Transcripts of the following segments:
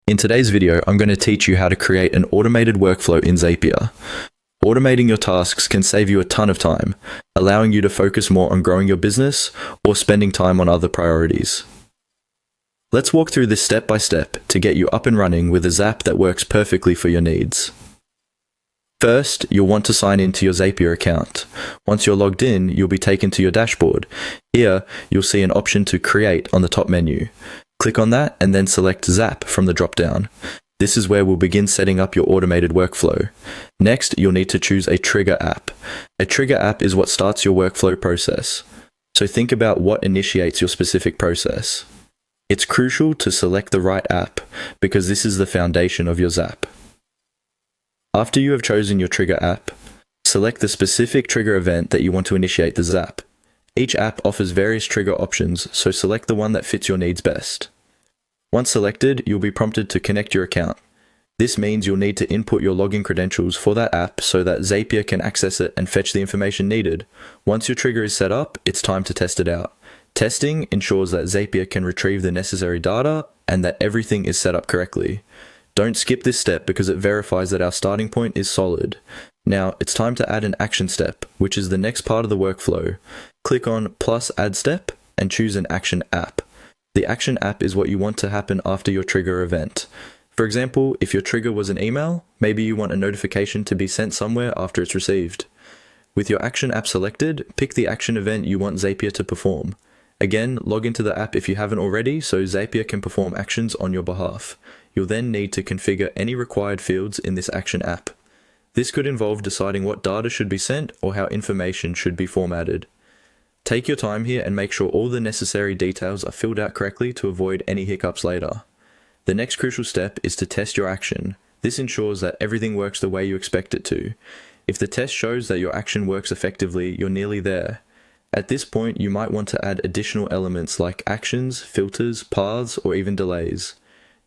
In today's video, I'm going to teach you how to create an automated workflow in Zapier. Automating your tasks can save you a ton of time, allowing you to focus more on growing your business or spending time on other priorities. Let's walk through this step by step to get you up and running with a Zap that works perfectly for your needs. First, you'll want to sign in to your Zapier account. Once you're logged in, you'll be taken to your dashboard. Here, you'll see an option to Create on the top menu. Click on that and then select Zap from the drop-down. This is where we'll begin setting up your automated workflow. Next, you'll need to choose a trigger app. A trigger app is what starts your workflow process. So think about what initiates your specific process. It's crucial to select the right app because this is the foundation of your Zap. After you have chosen your trigger app, select the specific trigger event that you want to initiate the Zap. Each app offers various trigger options, so select the one that fits your needs best. Once selected, you'll be prompted to connect your account. This means you'll need to input your login credentials for that app so that Zapier can access it and fetch the information needed. Once your trigger is set up, it's time to test it out. Testing ensures that Zapier can retrieve the necessary data and that everything is set up correctly. Don't skip this step because it verifies that our starting point is solid. Now, it's time to add an action step, which is the next part of the workflow. Click on plus add step and choose an action app. The action app is what you want to happen after your trigger event. For example, if your trigger was an email, maybe you want a notification to be sent somewhere after it's received. With your action app selected, pick the action event you want Zapier to perform. Again, log into the app if you haven't already so Zapier can perform actions on your behalf. You'll then need to configure any required fields in this action app. This could involve deciding what data should be sent or how information should be formatted. Take your time here and make sure all the necessary details are filled out correctly to avoid any hiccups later. The next crucial step is to test your action. This ensures that everything works the way you expect it to. If the test shows that your action works effectively, you're nearly there. At this point, you might want to add additional elements like actions, filters, paths, or even delays.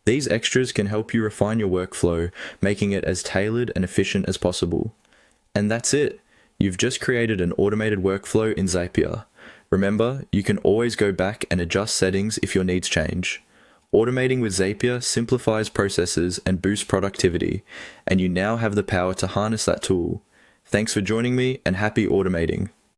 These extras can help you refine your workflow, making it as tailored and efficient as possible. And that's it. You've just created an automated workflow in Zapier. Remember, you can always go back and adjust settings if your needs change. Automating with Zapier simplifies processes and boosts productivity, and you now have the power to harness that tool. Thanks for joining me and happy automating.